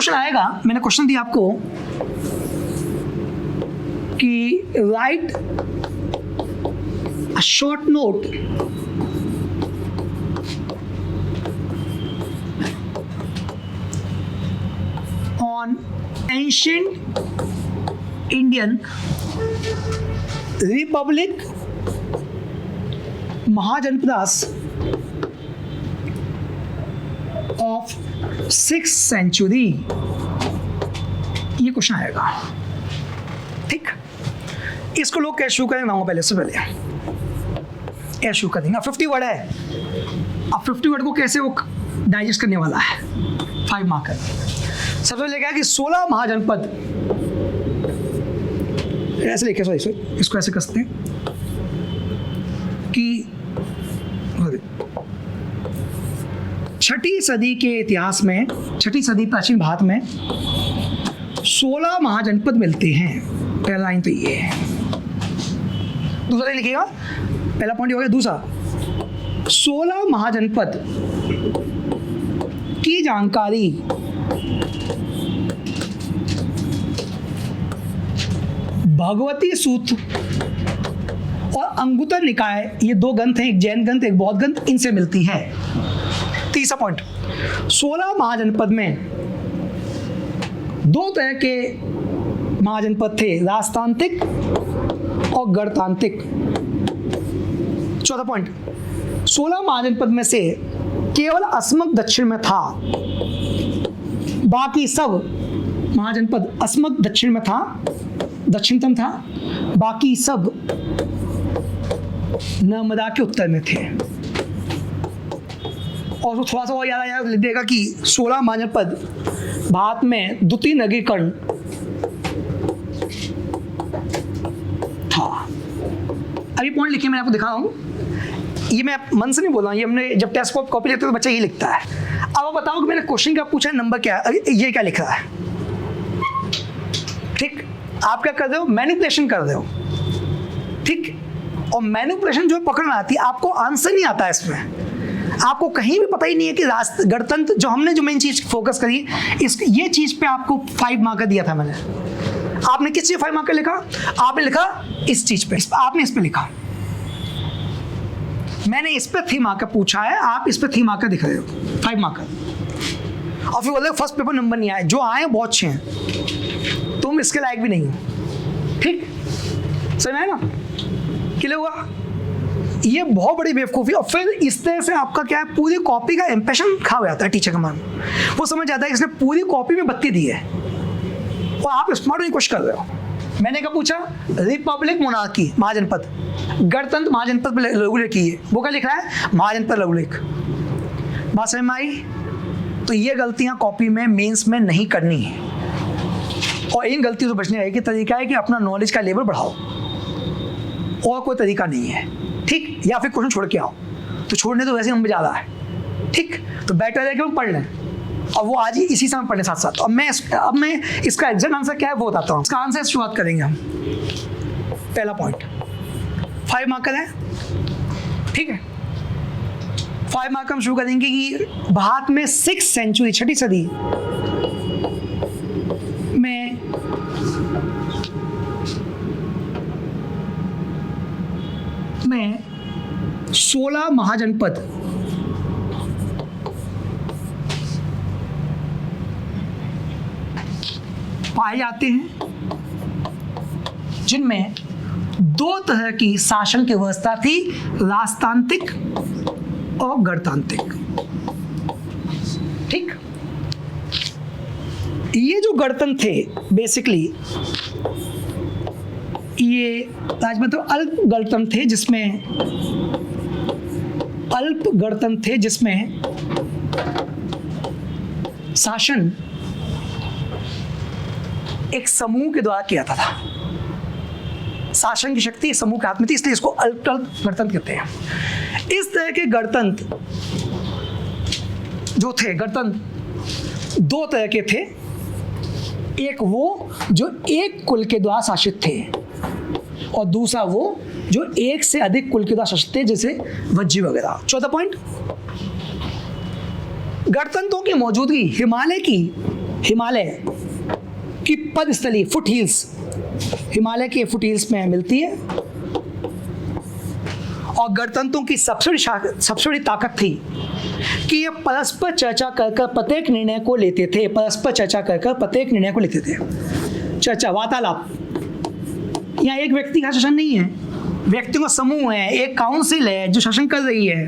Question आएगा, मैंने question दिया आपको कि write a short note on ancient Indian republic Mahajanapadas of 6th century, ये क्वेश्चन आएगा। ठीक, इसको लोग कैसे शुरू करेंगे पहले से पहले कैसे शुरू कर देंगे। 50 वर्ड है, अब 50 वर्ड को कैसे वो डाइजेस्ट करने वाला है, 5 मार्कर। सबसे पहले क्या है कि 16 महाजनपद ऐसे लिखे, सॉरी इसको ऐसे कसते हैं कि 6ठी सदी के इतिहास में, 6ठी सदी प्राचीन भारत में 16 महाजनपद मिलते हैं। पहला लाइन तो ये है। दूसरा लिखिएगा, पहला पॉइंट हो गया। दूसरा, 16 महाजनपद की जानकारी भगवती सूत्र और अंगुत्तर निकाय, ये 2 ग्रंथ हैं, एक जैन ग्रंथ एक बौद्ध ग्रंथ, इनसे मिलती है। तीसरा पॉइंट, 16 महाजनपद में 2 तरह के महाजनपद थे, राजतांत्रिक और गणतांत्रिक। चौथा पॉइंट, 16 महाजनपद में से केवल अस्मक दक्षिण में था, बाकी सब महाजनपद अस्मक दक्षिण में था, दक्षिणतम था, बाकी सब नर्मदा के उत्तर में थे। और थोड़ा सा और याद लिख देगा कि 16 महाजनपद भारत में द्वितीय नगरीकरण था। अभी पॉइंट लिखे मैंने आपको दिखा रहा हूँ, ये मैं मन से नहीं बोल रहा हूँ, ये हमने जब टेस्ट कॉपी लेते तो बच्चा ये लिखता है। अब आप बताओ कि मैंने क्वेश्चन क्या पूछा है, नंबर क्या है, ये क्या लिख रहा है। ठीक, आप क्या कर रहे हो, मैनिपुलेशन कर रहे हो। ठीक, और मैनिपुलेशन जो पकड़ना आती है, आपको आंसर नहीं आता है इसमें, आपको कहीं भी पता ही नहीं है कि गणतंत्र जो हमने जो मेन चीज फोकस करी, इस ये चीज पे आपको 5 मार्कर दिया था मैंने। आपने किस चीज 5 मार्कर लिखा, आपने लिखा इस चीज पे, आपने इस पे लिखा, मैंने इस पे 3 मार्कर पूछा है, आप इस पे 3 मार्कर दिख रहे हो, 5 मार्कर। और फिर बोले फर्स्ट पेपर नंबर नहीं आए, जो आए बहुत अच्छे हैं, तुम इसके लायक भी नहीं हो। ठीक, समझ में आया ना, क्लियर हुआ। ये बहुत बड़ी बेवकूफ़ी। और फिर इस तरह से आपका क्या है, पूरी कॉपी का इंप्रेशन खा हो जाता है टीचर का मन, वो समझ जाता है कि इसने पूरी कॉपी में बत्ती दी है और आप स्मार्ट होने की कोशिश कर रहे हो। मैंने क्या पूछा, रिपब्लिक मोनार्की महाजनपद, गणतंत्र महाजनपद पे लघुलेख की है, वो क्या लिख रहा है, महाजनपद लघुलेख। बात समझ में आई। तो ये गलतियां कॉपी में मेंस में नहीं करनी है, और इन गलतियों से बचने का एक तरीका है कि अपना नॉलेज का लेवल बढ़ाओ, और कोई तरीका नहीं है। ठीक, या फिर क्वेश्चन छोड़ के आओ, तो छोड़ने तो वैसे नंबर ज़्यादा है। ठीक, तो बेटर है कि हम पढ़ लें, और वो आज ही इसी समय पढ़ने साथ साथ। अब मैं इसका एग्जैक्ट आंसर क्या है वो बताता हूँ। इसका आंसर से शुरुआत करेंगे हम। पहला पॉइंट 5 मार्कर है। ठीक है, 5 मार्कर हम शुरू करेंगे कि भारत में 6th सेंचुरी, 6ठी सदी में में 16 महाजनपद पाए जाते हैं, जिनमें 2 तरह की शासन की व्यवस्था थी, राजतांत्रिक और गणतांत्रिक। ठीक, ये जो गणतंत्र थे बेसिकली ये मतलब अल्प गणतंत्र थे, जिसमें शासन एक समूह के द्वारा किया जाता था। शासन की शक्ति समूह के हाथ में थी, इसलिए इसको अल्प गणतंत्र कहते हैं। इस तरह के गणतंत्र जो थे, गणतंत्र 2 तरह के थे। एक वो जो एक कुल के द्वारा शासित थे, और दूसरा वो जो एक से अधिक कुल के द्वारा शासित थे, जैसे वज्जी वगैरह। चौथा पॉइंट, गणतंत्रों की मौजूदगी हिमालय की हिमालय की पदस्थली, फुट हिल्स, हिमालय के फुट हिल्स में मिलती है। और गणतंत्रों की सबसे बड़ी ताकत थी कि ये परस्पर चर्चा कर प्रत्येक निर्णय को लेते थे, परस्पर चर्चा कर प्रत्येक निर्णय को लेते थे। चर्चा, वार्तालाप। यहाँ एक व्यक्ति का शासन नहीं है, व्यक्तियों का समूह है, एक काउंसिल है जो शासन कर रही है,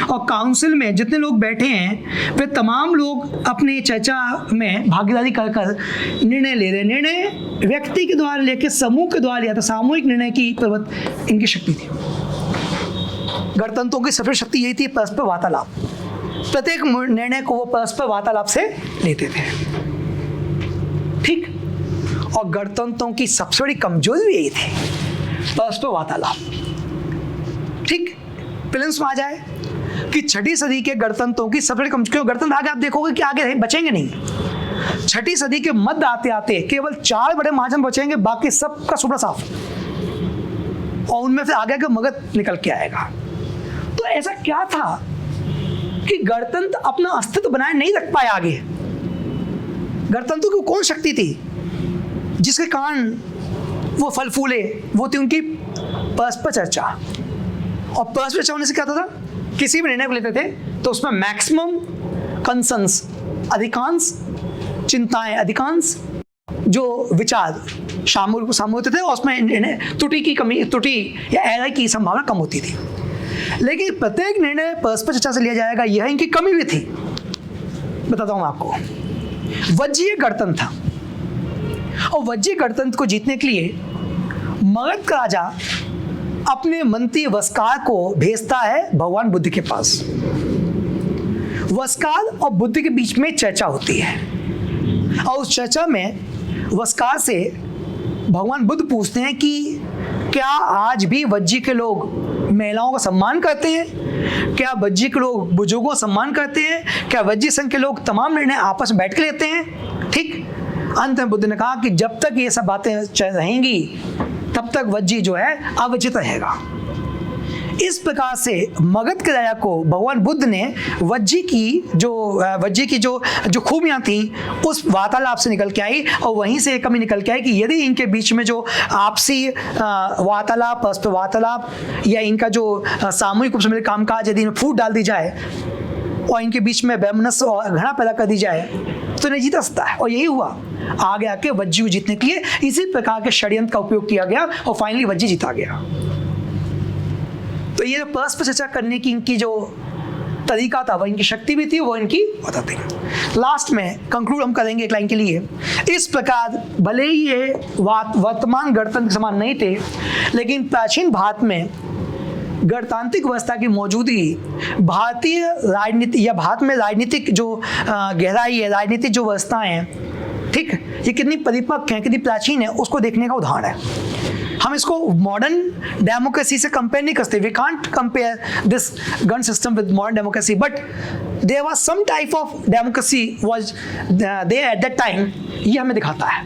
और काउंसिल में जितने लोग बैठे हैं वे तमाम लोग अपनी चर्चा में भागीदारी कर निर्णय ले रहे हैं। निर्णय व्यक्ति के द्वारा लेकर समूह के द्वारा लिया था, सामूहिक निर्णय की इनकी शक्ति थी। गणतंत्रों की सबसे शक्ति यही थी, परस्पर वार्तालाप। प्रत्येक निर्णय को वो परस्पर वार्तालाप से लेते थे, ठीक। और गणतंत्रों की सबसे बड़ी कमजोरी भी यही थी, परस्पर वार्तालाप, ठीक। प्रिलिम्स में आ जाए कि 6वीं सदी के गणतंत्रों की सबसे बड़ी कमजोरी, गणतंत्र आगे आप देखोगे कि आगे बचेंगे नहीं। 6वीं सदी के मध्य आते आते केवल 4 बड़े महाजन बचेंगे, बाकी सबका सुपड़ा साफ, और उनमें से आगे का मगध निकल के आएगा। तो ऐसा क्या था कि गणतंत्र अपना अस्तित्व बनाए नहीं रख पाए आगे। गणतंत्र की कौन शक्ति थी जिसके कारण वो फल फूले? वो थी उनकी परस्पर चर्चा। और परस्पर चर्चा होने से क्या होता था, किसी भी निर्णय को लेते थे तो उसमें मैक्सिमम कंसेंस, अधिकांश चिंताएं, अधिकांश जो विचार शामिल होते थे, और उसमें त्रुटि या एरर की संभावना कम होती थी। लेकिन प्रत्येक निर्णय परस्पर चर्चा से लिया जाएगा, यह इनकी कमी भी थी। बताता हूं आपको, वज्जीय गणतंत्र था, और वज्जीय गणतंत्र को जीतने के लिए मगध का राजा अपने मंत्री वस्कार को भेजता है भगवान बुद्ध के पास। वस्कार और बुद्ध के बीच में चर्चा होती है, और उस चर्चा में वस्कार से भगवान बुद्ध पूछते हैं कि क्या आज भी वज्जी के लोग महिलाओं का सम्मान करते हैं? क्या वज्जी के लोग बुजुर्गों का सम्मान करते हैं? क्या वज्जी संघ के लोग तमाम निर्णय आपस में बैठ के लेते हैं? ठीक। अंत में बुद्ध ने कहा कि जब तक ये सब बातें चल रहेंगी तब तक वज्जी जो है अवचित रहेगा। इस प्रकार से मगध के राजा को भगवान बुद्ध ने वज्जी की जो खूबियां थी उस वार्तालाप से निकल के आई, और वहीं से एक कमी निकल के आई कि यदि इनके बीच में जो आपसी वार्तालाप, परस्पर वार्तालाप, या इनका जो सामूहिक रूप से मिले कामकाज यदि इनमें फूट डाल दी जाए और इनके बीच में वैमनस्य और घृणा पैदा कर दी जाए तो नहीं जीत सकता है। और यही हुआ, आगे आके वज्जी को जीतने के लिए इसी प्रकार के षड्यंत्र का उपयोग किया गया, और फाइनली वज्जी जीता गया। तो ये परस्पर चर्चा करने की इनकी जो तरीका था, वो इनकी शक्ति भी थी, वो इनकी बताते हैं। लास्ट में कंक्लूड हम करेंगे एक लाइन के लिए। इस प्रकार भले ही ये वर्तमान गणतंत्र के समान नहीं थे, लेकिन प्राचीन भारत में गणतांत्रिक व्यवस्था की मौजूदगी भारतीय राजनीति या भारत में राजनीतिक जो गहराई है, राजनीतिक जो व्यवस्थाएं हैं, ठीक, ये कितनी परिपक्व है, कितनी प्राचीन है, उसको देखने का उदाहरण है। हम इसको मॉडर्न डेमोक्रेसी से कंपेयर नहीं करते। We can't compare this gana system with modern democracy, but there was some type of democracy was there at that time. ये हमें दिखाता है,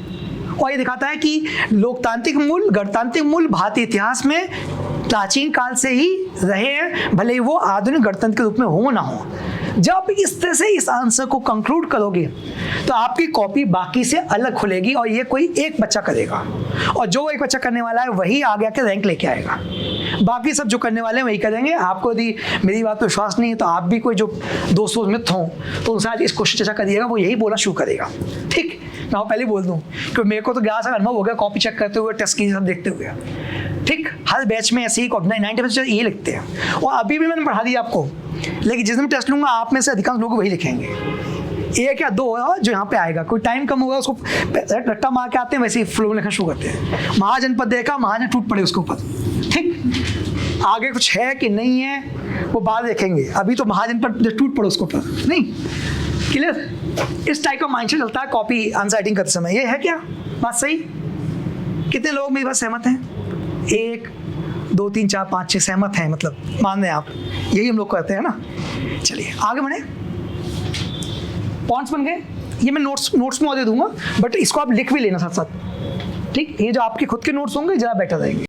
और ये दिखाता है कि लोकतांत्रिक मूल, गणतांत्रिक मूल भारतीय इतिहास में प्राचीन काल से ही रहे हैं, भले ही वो आधुनिक गणतंत्र के रूप में हो ना हो। जब इस तरह से इस आंसर को कंक्लूड करोगे तो आपकी कॉपी बाकी से अलग खुलेगी, और ये कोई एक बच्चा करेगा, और जो एक बच्चा करने वाला है वही आगे आके रैंक लेके आएगा। बाकी सब जो करने वाले हैं वही करेंगे। आपको यदि मेरी बात पर विश्वास नहीं है तो आप भी कोई जो दोस्तों मित्र हों तो उनसे आज इस क्वेश्चन चर्चा करिएगा, वो यही बोलना शुरू करेगा। ठीक, मैं पहले बोल दूँ क्योंकि मेरे को तो 11 साल अनुभव हो गया कॉपी चेक करते हुए, टेस्ट की सब देखते हुए। ठीक, हर बैच में ऐसे ही 90% ये लिखते हैं, और अभी भी मैंने पढ़ा दिया आपको, लेकिन जिस दिन टेस्ट लूंगा आप में से अधिकांश लोग वही लिखेंगे। एक या दो जो यहाँ पे आएगा, कोई टाइम कम होगा उसको रट्टा मार के आते हैं, वैसे ही फ्लो लिखना शुरू करते हैं। महाजनपद देखा, महाजन टूट पड़े उसके ऊपर। ठीक, आगे कुछ है कि नहीं है वो बाद देखेंगे, अभी तो महाजनपद टूट पड़े उसके ऊपर नहीं। क्लियर? इस टाइप का माइंडसेट चलता है कॉपी आंसर राइटिंग करते समय। ये है क्या बात सही? कितने लोग मेरी बात सहमत हैं? 1 2 3 4 5 6 सहमत हैं, मतलब मान रहे हैं आप। यही हम लोग करते हैं ना। चलिए आगे बढ़े। पॉइंट्स बन गए। ये मैं नोट्स में और दे दूंगा, बट इसको आप लिख भी लेना साथ साथ। ठीक, ये जो आपके खुद के नोट्स होंगे ज़्यादा बेटर रहेंगे।